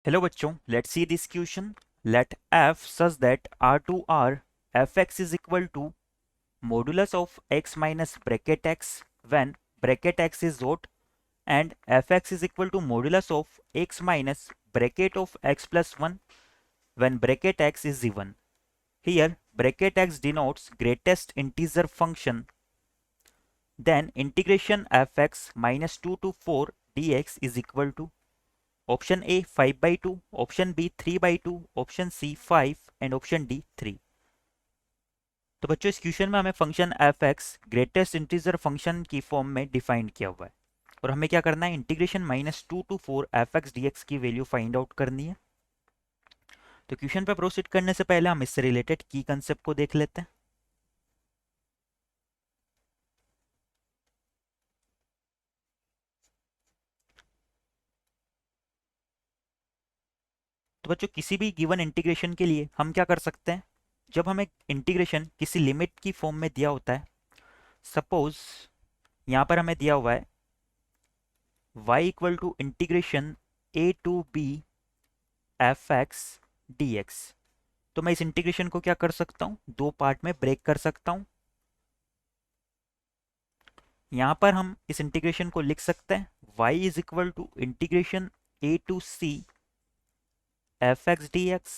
Hello बच्चों, let's see this question. Let f such that r2r fx is equal to modulus of x minus bracket x when bracket x is odd and fx is equal to modulus of x minus bracket of x plus 1 when bracket x is even. Here bracket x denotes greatest integer function. Then integration fx minus 2 to 4 dx is equal to option A 5/2, option B 3/2, option C 5 and option D 3. तो बच्चों इस question में हमें function F X greatest integer function की form में defined किया हुआ है और हमें क्या करना है, integration -2 to 4 F X D X की वैल्यू फाइंड आउट करनी है. तो क्वेश्चन पर प्रोसीड करने से पहले हम इससे रिलेटेड की कंसेप्ट को देख लेते हैं. तो बच्चों किसी भी गिवन इंटीग्रेशन के लिए हम क्या कर सकते हैं, जब हमें इंटीग्रेशन किसी लिमिट की फॉर्म में दिया होता है, सपोज यहाँ पर हमें दिया हुआ है y equal to integration a to b F X D X. तो मैं इस इंटीग्रेशन को क्या कर सकता हूँ, दो पार्ट में ब्रेक कर सकता हूँ. यहाँ पर हम इस इंटीग्रेशन को लिख सकते हैं y is equal to integration a to c F X D X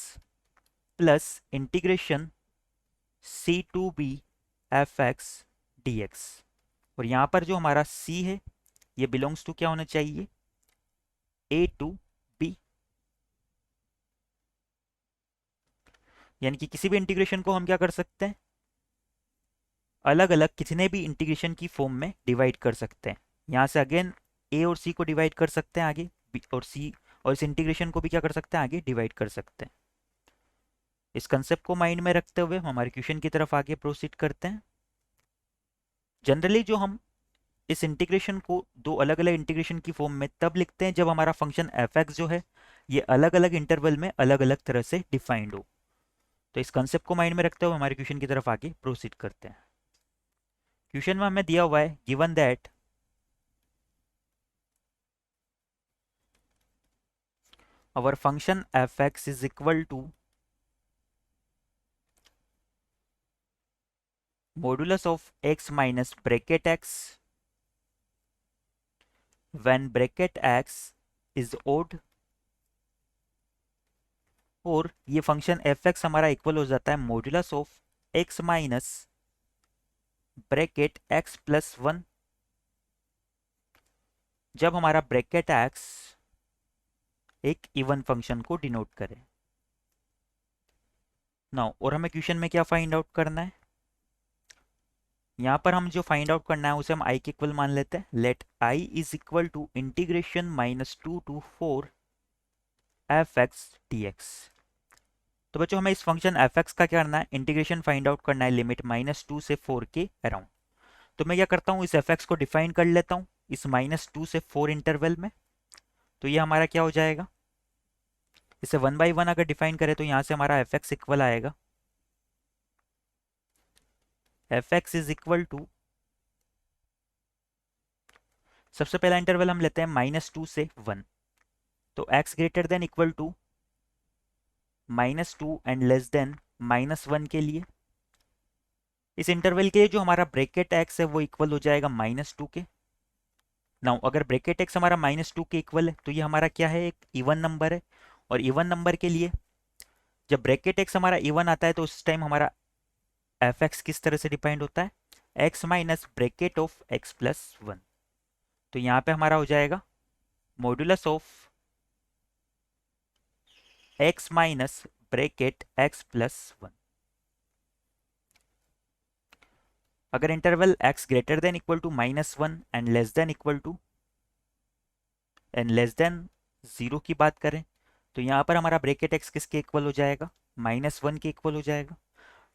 plus integration c to b F X D X. और यहाँ पर जो हमारा c है ये बिलोंग्स टू क्या होना चाहिए, a टू b. यानी कि किसी भी इंटीग्रेशन को हम क्या कर सकते हैं, अलग अलग कितने भी इंटीग्रेशन की फॉर्म में डिवाइड कर सकते हैं. यहाँ से अगेन a और c को डिवाइड कर सकते हैं आगे, b और c, और इस इंटीग्रेशन को भी क्या कर सकते हैं, आगे डिवाइड कर सकते हैं. इस कंसेप्ट को माइंड में रखते हुए हम हमारे क्वेश्चन की तरफ आगे प्रोसीड करते हैं. जनरली जो हम इस इंटीग्रेशन को दो अलग अलग इंटीग्रेशन की फॉर्म में तब लिखते हैं जब हमारा फंक्शन एफ एक्स जो है ये अलग अलग इंटरवल में अलग अलग तरह से डिफाइंड हो. तो इस कंसेप्ट को माइंड में रखते हुए हमारे क्वेश्चन की तरफ आगे प्रोसीड करते हैं. क्वेश्चन में हमें दिया हुआ है given that our function fx is equal to modulus of x minus bracket x when bracket x is odd, और ये फंक्शन fx हमारा इक्वल हो जाता है modulus of x minus bracket x plus 1 जब हमारा ब्रैकेट x एक even function को डिनोट करे. नाउ और हमें क्वेश्चन में क्या फाइंड आउट करना है, यहाँ पर हम जो फाइंड आउट करना है उसे हम i के इक्वल मान लेते हैं. Let i is equal to integration -2 to 4 F X D X. तो बच्चों हमें इस फंक्शन एफ एक्स का क्या करना है, इंटीग्रेशन फाइंड आउट करना है लिमिट -2 से 4 के अराउंड. तो मैं क्या करता हूँ, इस एफ एक्स को डिफाइन कर लेता हूँ इस -2 से 4 इंटरवल में. तो ये हमारा क्या हो जाएगा, इसे 1/1 अगर डिफाइन करें तो यहाँ से हमारा एफ एक्स इक्वल आएगा F X is equal to, सबसे पहला इंटरवल हम लेते हैं -2 से 1. तो x greater than equal to -2 and less than -1 के लिए, इस इंटरवल के जो हमारा ब्रैकेट x है वो इक्वल हो जाएगा -2 के. नाउ अगर ब्रैकेट x हमारा -2 के इक्वल है तो ये हमारा क्या है, एक इवन नंबर है. और इवन नंबर के लिए जब ब्रैकेट x हमारा इवन आता है तो उस टाइम हमारा एफ एक्स किस तरह से डिफाइंड होता है, x minus bracket of x plus 1. तो यहाँ पे हमारा हो जाएगा modulus of x minus bracket x plus 1. अगर interval x greater than equal to -1 and less than equal to and less than 0 की बात करें तो यहाँ पर हमारा ब्रैकेट x किसके इक्वल हो जाएगा, -1 के इक्वल हो जाएगा.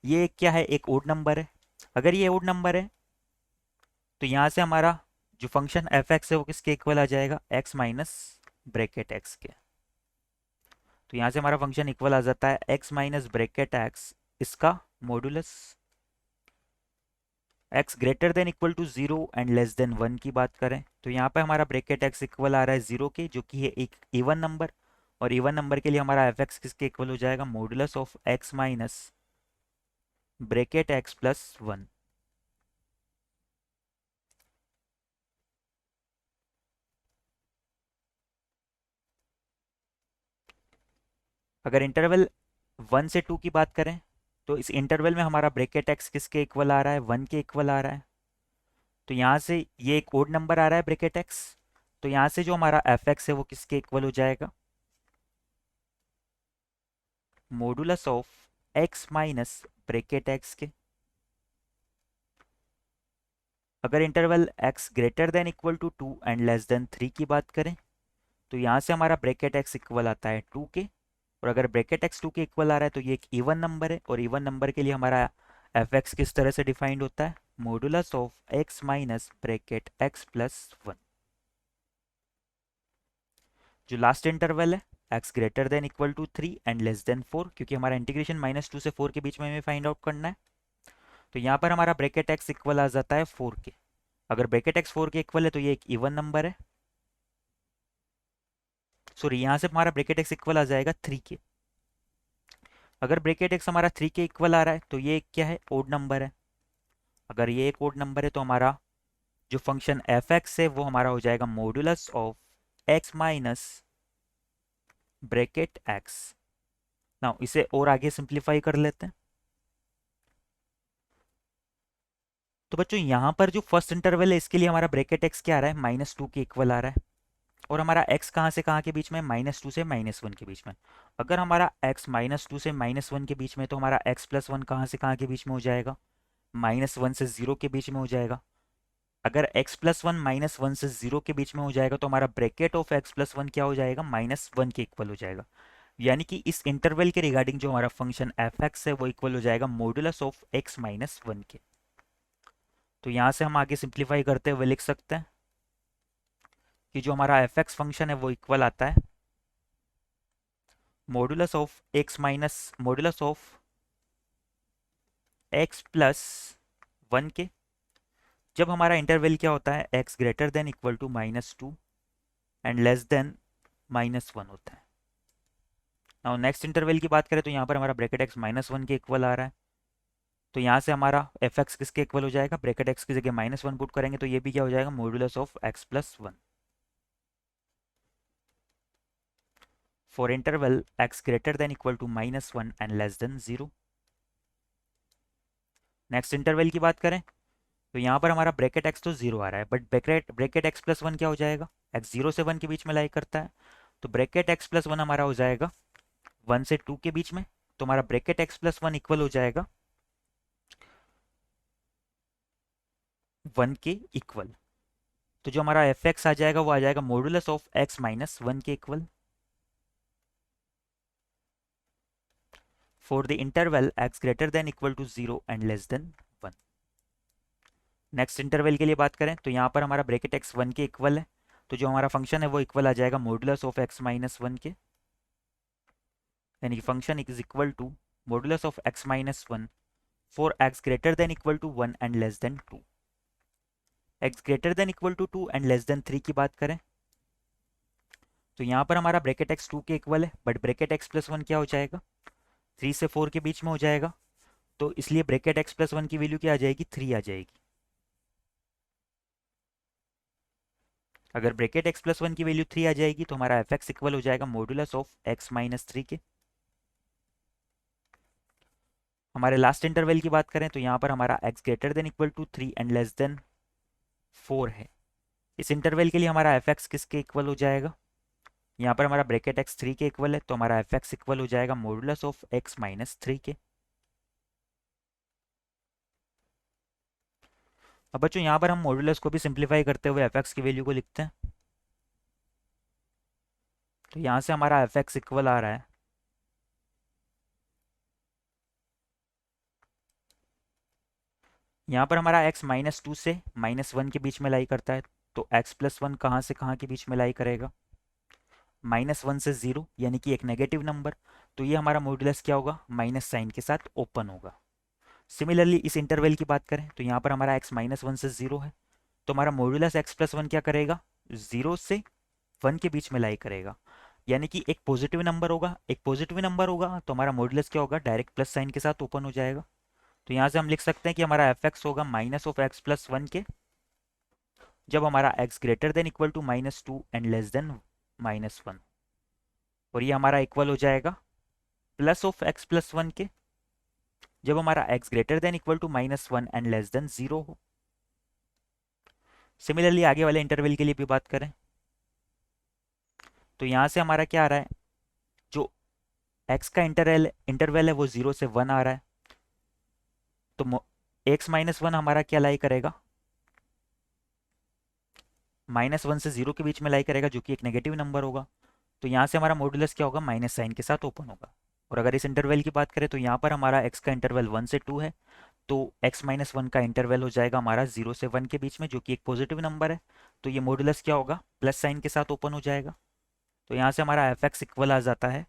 ये क्या है, एक ओड नंबर है. अगर ये ओड नंबर है तो यहाँ से हमारा जो फंक्शन एफ एक्स है वो किसके इक्वल आ जाएगा, x माइनस ब्रैकेट x के. तो यहाँ से हमारा फंक्शन इक्वल आ जाता है x माइनस ब्रैकेट x, इसका modulus. x greater than equal to 0 and less than 1 की बात करें तो यहाँ पे हमारा ब्रैकेट x इक्वल आ रहा है 0 के, जो कि है एक इवन नंबर. और इवन नंबर के लिए हमारा एफ एक्स किसके इक्वल हो जाएगा, modulus of X minus bracket X plus 1। अगर इंटरवल 1 से 2 की बात करें तो इस इंटरवल में हमारा ब्रैकेट एक्स किसके इक्वल आ रहा है, 1 के इक्वल आ रहा है। तो यहाँ से ये एक ओड नंबर आ रहा है ब्रैकेट एक्स, तो यहाँ से जो हमारा एफ एक्स है वो किसके इक्वल हो जाएगा, modulus of X minus bracket X के। अगर interval x greater than equal to 2 and less than 3 की बात करें तो यहाँ से हमारा ब्रैकेट x इक्वल आता है 2 के, और अगर ब्रैकेट x 2 के इक्वल आ रहा है तो ये एक इवन नंबर है, और इवन नंबर के लिए हमारा एफ एक्स किस तरह से डिफाइंड होता है, modulus of X minus bracket X plus 1। जो लास्ट इंटरवल है x greater than equal to 3 and less than 4, क्योंकि हमारा इंटीग्रेशन -2 से 4 के बीच में हमें फाइंड आउट करना है, तो यहाँ पर हमारा ब्रैकेट x इक्वल आ जाता है 4 के। अगर ब्रैकेट x 4 के इक्वल है तो ये एक इवन नंबर है, सॉरी यहाँ से हमारा ब्रैकेट x इक्वल आ जाएगा 3 के। अगर ब्रैकेट x हमारा 3 के इक्वल आ रहा है तो ये क्या है, ओड नंबर है। अगर ये एक ओड नंबर है तो हमारा जो फंक्शन एफ एक्स है वो हमारा हो जाएगा modulus of X minus bracket x. Now इसे और आगे सिंप्लीफाई कर लेते हैं। तो बच्चों यहाँ पर जो फर्स्ट इंटरवल है इसके लिए हमारा ब्रैकेट एक्स क्या आ रहा है, -2 के इक्वल आ रहा है, और हमारा x कहाँ से कहाँ के बीच में, -2 से -1 के बीच में। अगर हमारा x -2 से -1 के बीच में तो हमारा x प्लस 1 कहाँ से कहाँ के बीच में हो जाएगा, -1 से 0 के बीच में हो जाएगा। अगर x प्लस 1 -1 से 0 के बीच में हो जाएगा तो हमारा ब्रैकेट ऑफ x प्लस 1 क्या हो जाएगा, -1 के इक्वल हो जाएगा। यानी कि इस इंटरवल के रिगार्डिंग जो हमारा फंक्शन एफ एक्स है वो इक्वल हो जाएगा मॉडुलस ऑफ x -1 के। तो यहाँ से हम आगे सिंप्लीफाई करते हुए लिख सकते हैं कि जो हमारा एफ एक्स फंक्शन है वो इक्वल आता है modulus of X minus modulus of X plus 1 के, जब हमारा इंटरवल क्या होता है, x greater than equal to -2 and less than -1 होता है। नाउ नेक्स्ट इंटरवल की बात करें तो यहाँ पर हमारा ब्रैकेट x -1 के इक्वल आ रहा है, तो यहाँ से हमारा एफ एक्स किसके इक्वल हो जाएगा, ब्रैकेट x की जगह -1 पुट करेंगे तो ये भी क्या हो जाएगा, modulus of x plus 1। For interval x greater than equal to -1 and less than 0। Next interval की बात करें तो यहाँ पर हमारा ब्रैकेट x तो 0 आ रहा है, बट ब्रैकेट x प्लस 1 क्या हो जाएगा, x 0 से 1 के बीच में लाई करता है, तो ब्रैकेट x प्लस 1 हमारा हो जाएगा 1 से 2 के बीच में, तो हमारा ब्रैकेट x प्लस 1 इक्वल हो जाएगा 1 के इक्वल। तो जो हमारा एफ एक्स आ जाएगा वो आ जाएगा मॉडुलस ऑफ x माइनस 1 के equal. For the interval x greater than equal to 0 and less than 1। Next interval के लिए बात करें तो यहाँ पर हमारा ब्रैकेट x 1 के इक्वल है, तो जो हमारा फंक्शन है वो इक्वल आ जाएगा मॉडुलस ऑफ x माइनस 1 के, यानी कि function is equal to modulus of x minus 1 for x greater than equal to 1 and less than 2। x greater than equal to 2 and less than 3 की बात करें तो यहाँ पर हमारा ब्रैकेट x 2 के इक्वल है, बट ब्रैकेट x प्लस 1 क्या हो जाएगा, 3 से 4 के बीच में हो जाएगा, तो इसलिए ब्रैकेट x प्लस 1 की वैल्यू क्या आ जाएगी, 3 आ जाएगी। अगर ब्रैकेट x प्लस 1 की वैल्यू 3 आ जाएगी तो हमारा एफ एक्स इक्वल हो जाएगा मॉडुलस ऑफ x माइनस 3 के। हमारे लास्ट इंटरवल की बात करें तो यहाँ पर हमारा x greater than equal to 3 and less than 4 है। इस इंटरवल के लिए हमारा एफ एक्स किसके इक्वल हो जाएगा, यहाँ पर हमारा ब्रैकेट x 3 के इक्वल है, तो हमारा एफ एक्स इक्वल हो जाएगा मॉडुलस ऑफ x माइनस 3 के। अब बच्चों यहाँ पर हम मॉडुलस को भी सिंप्लीफाई करते हुए एफ एक्स की वैल्यू को लिखते हैं, तो यहाँ से हमारा एफ एक्स इक्वल आ रहा है यहाँ पर हमारा x -2 से -1 के बीच में लाई करता है, तो x प्लस 1 कहाँ से कहाँ के बीच में लाई करेगा, -1 से 0, यानी कि एक नेगेटिव नंबर, तो ये हमारा मॉडुलस क्या होगा, माइनस साइन के साथ ओपन होगा। सिमिलरली इस इंटरवल की बात करें तो यहाँ पर हमारा x -1 से 0 है, तो हमारा मॉडुलस x प्लस 1 क्या करेगा, 0 से 1 के बीच में लाई करेगा, यानी कि एक पॉजिटिव नंबर होगा, एक पॉजिटिव नंबर होगा तो हमारा मॉड्यूलस क्या होगा, डायरेक्ट प्लस साइन के साथ ओपन हो जाएगा। तो यहाँ से हम लिख सकते हैं कि हमारा एफ एक्स होगा minus of X plus one के, जब हमारा X greater than equal to -2 and less than -1। और ये हमारा इक्वल हो जाएगा plus of X plus one के, जब हमारा X greater than equal to -1 and less than 0 हो। सिमिलरली आगे वाले इंटरवल के लिए भी बात करें तो यहाँ से हमारा क्या आ रहा है, जो एक्स का इंटरवल है वो 0 से 1 आ रहा है। तो एक्स माइनस वन हमारा क्या लाई करेगा, -1 से 0 के बीच में लाई करेगा, जो कि एक नेगेटिव नंबर होगा। तो यहाँ से हमारा मॉड्यूलस क्या होगा, माइनस साइन के साथ ओपन होगा। और अगर इस इंटरवल की बात करें तो यहाँ पर हमारा एक्स का इंटरवल 1 से 2 है, तो एक्स माइनस वन का इंटरवल हो जाएगा हमारा 0 से 1 के बीच में, जो कि एक पॉजिटिव नंबर है। तो ये मॉड्यूलस क्या होगा, प्लस साइन के साथ ओपन हो जाएगा। तो यहाँ से हमारा एफ एक्स इक्वल आ जाता है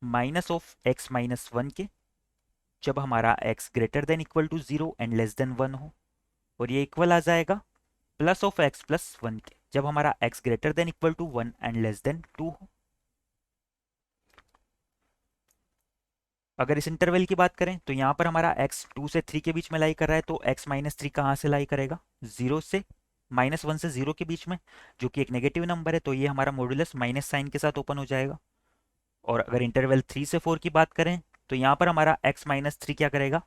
minus of X minus one के, जब हमारा X greater than equal to 0 and less than 1 हो। और ये इक्वल आ जाएगा plus of X plus one के, जब हमारा X greater than equal to 1 and less than 2 हो। अगर इस इंटरवल की बात करें तो यहाँ पर हमारा x 2 से 3 के बीच में लाई कर रहा है, तो x माइनस थ्री कहाँ से लाई करेगा, 0 से -1 से 0 के बीच में, जो कि एक नेगेटिव नंबर है। तो ये हमारा मॉड्यूलस माइनस साइन के साथ ओपन हो जाएगा। और अगर इंटरवल 3 से 4 की बात करें तो यहाँ पर हमारा x माइनस थ्री क्या करेगा,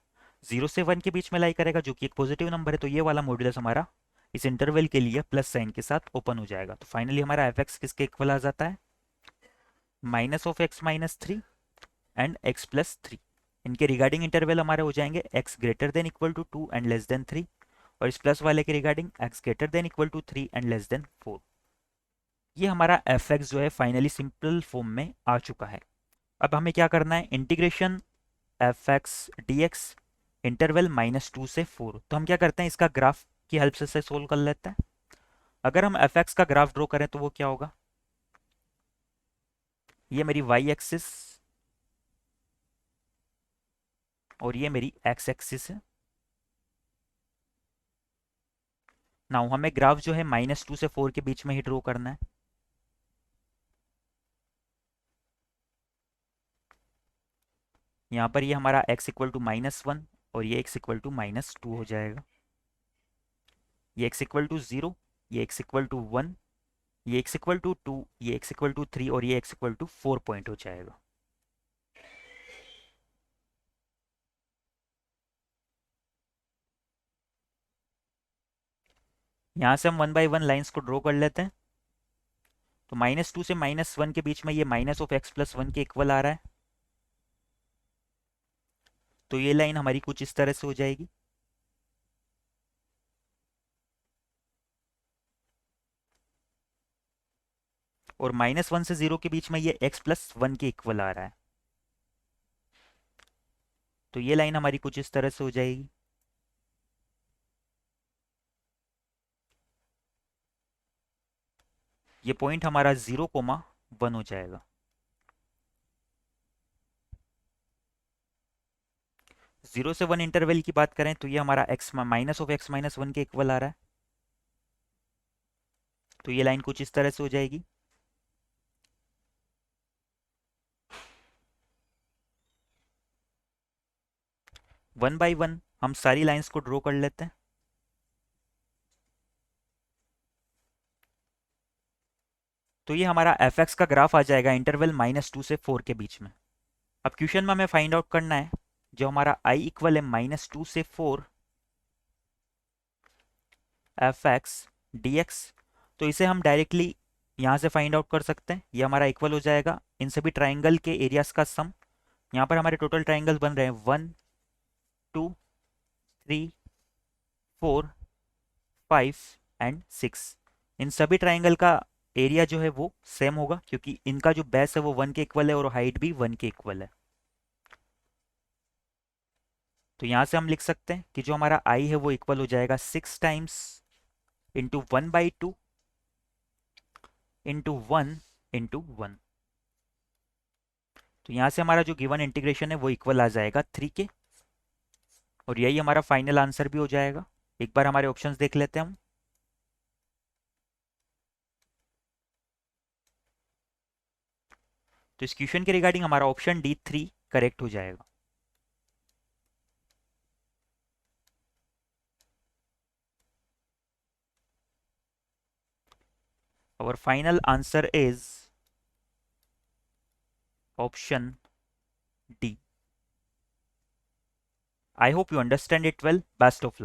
0 से 1 के बीच में लाई करेगा, जो कि एक पॉजिटिव नंबर है। तो ये वाला मॉड्यूलस हमारा इस इंटरवल के लिए प्लस साइन के साथ ओपन हो जाएगा। तो फाइनली हमारा एफ एक्स किसके इक्वल आ जाता है, minus of X minus three and X plus three. इनके रिगार्डिंग इंटरवल हमारे हो जाएंगे X greater than equal to 2 and less than 3, और इस प्लस वाले के regarding X greater than equal to 3 and less than 4। ये हमारा एफ एक्स जो है फाइनली सिंपल फॉर्म में आ चुका है। अब हमें क्या करना है, integration F X D x interval -2 से 4। तो हम क्या करते हैं, इसका ग्राफ की हेल्प से सोल्व कर लेते हैं। अगर हम एफ एक्स का ग्राफ ड्रॉ करें तो वो क्या होगा, ये मेरी वाई एक्सिस और ये मेरी एक्स एक्सिस है। नाउ हमें ग्राफ जो है -2 से 4 के बीच में ही ड्रॉ करना है। यहाँ पर ये हमारा x इक्वल टू -1 और ये x इक्वल टू -2 हो जाएगा। ये x इक्वल टू 0, ये x इक्वल टू 1, ये x इक्वल टू 2, ये x इक्वल टू 3 और ये x इक्वल टू 4 पॉइंट हो जाएगा। यहाँ से हम 1 बाई 1 लाइन्स को ड्रॉ कर लेते हैं। तो -2 से -1 के बीच में ये minus of X plus one के इक्वल आ रहा है। तो ये लाइन हमारी कुछ इस तरह से हो जाएगी। और -1 से 0 के बीच में ये x प्लस वन के इक्वल आ रहा है। तो ये लाइन हमारी कुछ इस तरह से हो जाएगी। ये पॉइंट हमारा 0,1 हो जाएगा। 0 से 1 इंटरवल की बात करें तो ये हमारा x minus of X minus one के इक्वल आ रहा है। तो ये लाइन कुछ इस तरह से हो जाएगी। वन बाई वन हम सारी लाइंस को ड्रॉ कर लेते हैं। तो ये हमारा एफ एक्स का ग्राफ आ जाएगा इंटरवल -2 से 4 के बीच में। अब क्वेश्चन में हमें फाइंड आउट करना है, जो हमारा i इक्वल है -2 से 4 एफ एक्स डी एक्स। तो इसे हम डायरेक्टली यहाँ से फाइंड आउट कर सकते हैं। ये हमारा इक्वल हो जाएगा इन सभी ट्राइंगल के एरियाज का सम। यहाँ पर हमारे टोटल ट्राइंगल बन रहे हैं 1 2 3 4 5 एंड 6। इन सभी ट्राइंगल का एरिया जो है वो सेम होगा, क्योंकि इनका जो बेस है वो 1 के इक्वल है और हाइट भी 1 के इक्वल है। तो यहाँ से हम लिख सकते हैं कि जो हमारा आई है वो इक्वल हो जाएगा 6 टाइम्स इंटू 1/2 इंटू 1 इंटू 1। तो यहाँ से हमारा जो गिवन इंटीग्रेशन है वो इक्वल आ जाएगा 3 के, और यही हमारा फाइनल आंसर भी हो जाएगा। एक बार हमारे ऑप्शंस देख लेते हैं हम। तो इस क्वेश्चन के रिगार्डिंग हमारा ऑप्शन डी 3 करेक्ट हो जाएगा। Our final answer is option D. I hope you understand it well. Best of luck.